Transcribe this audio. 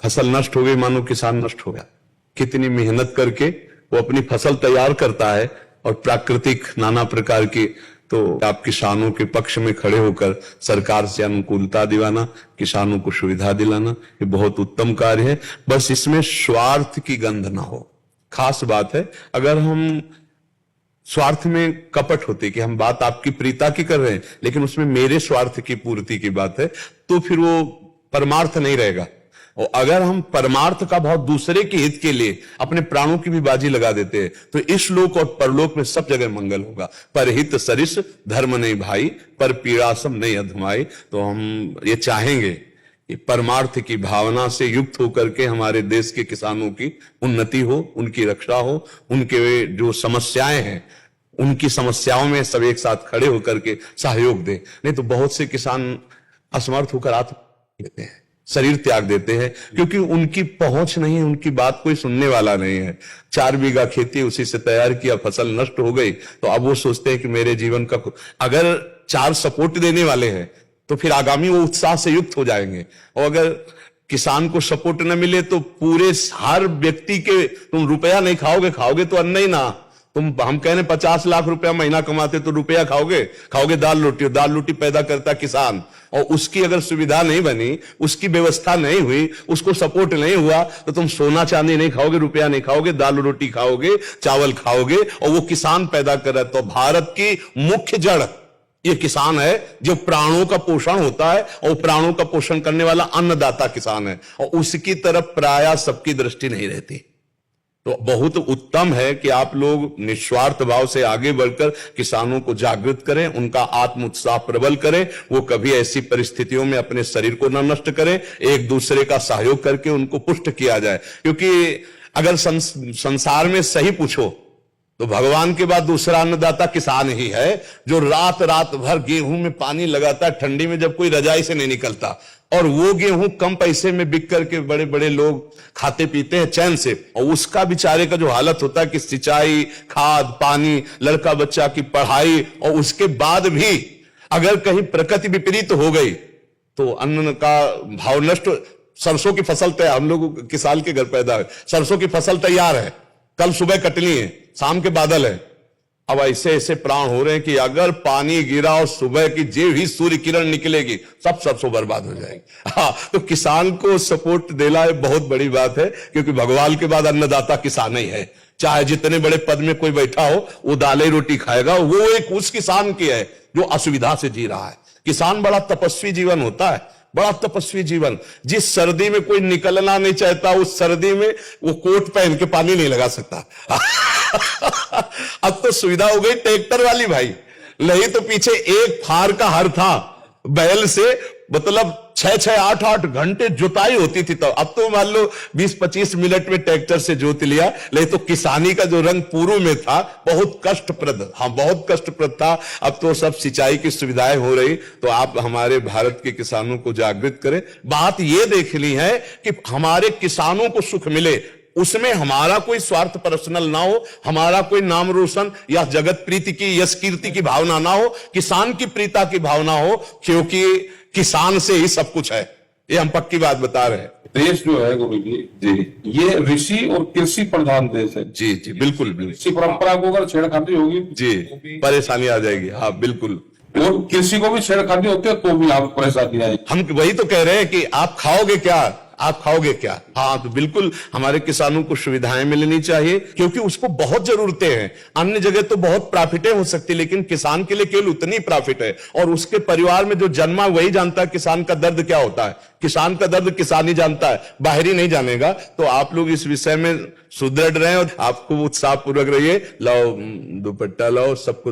फसल नष्ट हो गई, मानो किसान नष्ट हो गया। कितनी मेहनत करके वो अपनी फसल तैयार करता है और प्राकृतिक नाना प्रकार की, तो आप किसानों के पक्ष में खड़े होकर सरकार से अनुकूलता दिलाना, किसानों को सुविधा दिलाना, ये बहुत उत्तम कार्य है। बस इसमें स्वार्थ की गंध ना हो, खास बात है। अगर हम स्वार्थ में कपट होते कि हम बात आपकी प्रीता की कर रहे हैं लेकिन उसमें मेरे स्वार्थ की पूर्ति की बात है, तो फिर वो परमार्थ नहीं रहेगा। और अगर हम परमार्थ का भाव दूसरे के हित के लिए अपने प्राणों की भी बाजी लगा देते हैं तो इस लोक और परलोक में सब जगह मंगल होगा। परहित सरिस धर्म नहीं भाई, पर पीड़ासम नहीं अधमाई। तो हम ये चाहेंगे कि परमार्थ की भावना से युक्त होकर के हमारे देश के किसानों की उन्नति हो, उनकी रक्षा हो, उनके जो समस्याएं हैं उनकी समस्याओं में सब एक साथ खड़े होकर के सहयोग दें। नहीं तो बहुत से किसान असमर्थ होकर आत्महत्या देते हैं, शरीर त्याग देते हैं, क्योंकि उनकी पहुंच नहीं है, उनकी बात कोई सुनने वाला नहीं है। 4 बीघा खेती उसी से तैयार किया, फसल नष्ट हो गई, तो अब वो सोचते हैं कि मेरे जीवन का, अगर 4 सपोर्ट देने वाले हैं तो फिर आगामी वो उत्साह से युक्त हो जाएंगे। और अगर किसान को सपोर्ट न मिले तो पूरे हर व्यक्ति के, तुम रुपया नहीं खाओगे तो अन्न ही ना। हम कह रहे 50 लाख रुपया महीना कमाते तो रुपया खाओगे दाल रोटी, और दाल रोटी पैदा करता किसान। और उसकी अगर सुविधा नहीं बनी, उसकी व्यवस्था नहीं हुई, उसको सपोर्ट नहीं हुआ, तो तुम सोना चांदी नहीं खाओगे, रुपया नहीं खाओगे, दाल रोटी खाओगे, चावल खाओगे, और वो किसान पैदा कर रहा है। तो भारत की मुख्य जड़ ये किसान है, जो प्राणों का पोषण होता है, और प्राणों का पोषण करने वाला अन्नदाता किसान है, और उसकी तरफ प्रायः सबकी दृष्टि नहीं रहती। तो बहुत उत्तम है कि आप लोग निस्वार्थ भाव से आगे बढ़कर किसानों को जागृत करें, उनका आत्म उत्साह प्रबल करें, वो कभी ऐसी परिस्थितियों में अपने शरीर को न नष्ट करें, एक दूसरे का सहयोग करके उनको पुष्ट किया जाए। क्योंकि अगर संसार में सही पूछो तो भगवान के बाद दूसरा अन्नदाता किसान ही है, जो रात रात भर गेहूं में पानी लगाता है, ठंडी में जब कोई रजाई से नहीं निकलता, और वो गेहूं कम पैसे में बिक करके बड़े बड़े लोग खाते पीते हैं चैन से। और उसका बेचारे का जो हालत होता है कि सिंचाई, खाद, पानी, लड़का बच्चा की पढ़ाई, और उसके बाद भी अगर कहीं प्रकृति विपरीत हो गई तो अन्न का भाव नष्ट। सरसों की फसल तैयार, हम लोग किसान के घर पैदा है, सरसों की फसल तैयार है, कल सुबह कटनी है, शाम के बादल है। अब ऐसे ऐसे प्राण हो रहे हैं कि अगर पानी गिरा और सुबह की जो ही सूर्य किरण निकलेगी, सब सरसों बर्बाद हो जाएगी। हाँ, तो किसान को सपोर्ट देना बहुत बड़ी बात है, क्योंकि भगवान के बाद अन्नदाता किसान ही है। चाहे जितने बड़े पद में कोई बैठा हो, वो दालें रोटी खाएगा, वो एक उस किसान की है जो असुविधा से जी रहा है। किसान बड़ा तपस्वी जीवन होता है, बड़ा तपस्वी जीवन। जिस सर्दी में कोई निकलना नहीं चाहता, उस सर्दी में वो कोट पहन के पानी नहीं लगा सकता। अब तो सुविधा हो गई ट्रैक्टर वाली भाई, नहीं तो पीछे एक फार का हर था, बैल से मतलब 6-8 घंटे जुताई होती थी। तो अब तो मान लो 20-25 मिनट में ट्रैक्टर से जोत लिया। नहीं तो किसानी का जो रंग पूर्व में था बहुत कष्टप्रद, हाँ बहुत कष्टप्रद था। अब तो सब सिंचाई की सुविधाएं हो रही। तो आप हमारे भारत के किसानों को जागृत करें। बात यह देखनी है कि हमारे किसानों को सुख मिले, उसमें हमारा कोई स्वार्थ पर्सनल ना हो, हमारा कोई नाम रोशन या जगत प्रीति की, यश कीर्ति की भावना ना हो, किसान की प्रीता की भावना हो, क्योंकि किसान से ही सब कुछ है। ये हम पक्की बात बता रहे हैं। देश जो है गुरु जी, ये ऋषि और कृषि प्रधान देश है। जी जी बिल्कुल बिल्कुल। इसी परंपरा को अगर छेड़खानी होगी जी परेशानी आ जाएगी। हाँ बिल्कुल। और कृषि को भी छेड़खानी होती है तो भी आप परेशानी आएगी। हम वही तो कह रहे हैं कि आप खाओगे क्या। हाँ, तो बिल्कुल हमारे किसानों को सुविधाएं मिलनी चाहिए, क्योंकि उसको बहुत जरूरतें हैं। अन्य जगह तो बहुत प्रॉफिटें हो सकती, लेकिन किसान के लिए केवल उतनी प्रॉफिट है। और उसके परिवार में जो जन्मा वही जानता है किसान का दर्द क्या होता है। किसान का दर्द किसान ही जानता है, बाहरी नहीं जानेगा। तो आप लोग इस विषय में सुदृढ़ रहें और आपको उत्साह पूर्वक रहिए। लाओ दुपट्टा लाओ, सबको